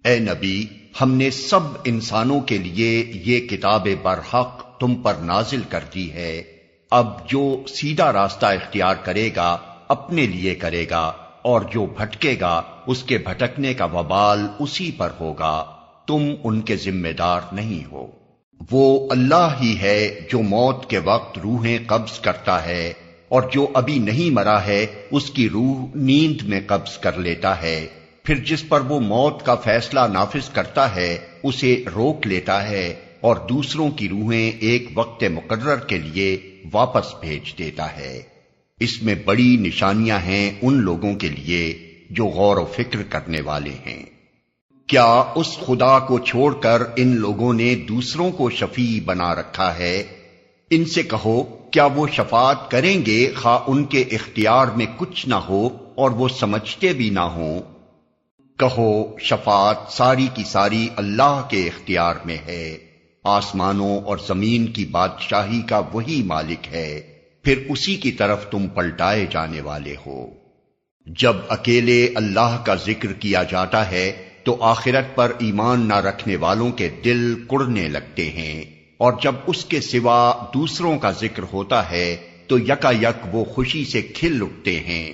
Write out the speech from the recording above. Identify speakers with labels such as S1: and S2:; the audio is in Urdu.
S1: اے نبی، ہم نے سب انسانوں کے لیے یہ کتاب برحق تم پر نازل کر دی ہے۔ اب جو سیدھا راستہ اختیار کرے گا اپنے لیے کرے گا، اور جو بھٹکے گا اس کے بھٹکنے کا وبال اسی پر ہوگا، تم ان کے ذمہ دار نہیں ہو۔ وہ اللہ ہی ہے جو موت کے وقت روحیں قبض کرتا ہے، اور جو ابھی نہیں مرا ہے اس کی روح نیند میں قبض کر لیتا ہے، پھر جس پر وہ موت کا فیصلہ نافذ کرتا ہے اسے روک لیتا ہے، اور دوسروں کی روحیں ایک وقت مقرر کے لیے واپس بھیج دیتا ہے۔ اس میں بڑی نشانیاں ہیں ان لوگوں کے لیے جو غور و فکر کرنے والے ہیں۔ کیا اس خدا کو چھوڑ کر ان لوگوں نے دوسروں کو شفیع بنا رکھا ہے؟ ان سے کہو، کیا وہ شفاعت کریں گے خواہ ان کے اختیار میں کچھ نہ ہو اور وہ سمجھتے بھی نہ ہوں؟ کہو، شفاعت ساری کی ساری اللہ کے اختیار میں ہے، آسمانوں اور زمین کی بادشاہی کا وہی مالک ہے، پھر اسی کی طرف تم پلٹائے جانے والے ہو۔ جب اکیلے اللہ کا ذکر کیا جاتا ہے تو آخرت پر ایمان نہ رکھنے والوں کے دل کڑنے لگتے ہیں، اور جب اس کے سوا دوسروں کا ذکر ہوتا ہے تو یکا یک وہ خوشی سے کھل اٹھتے ہیں۔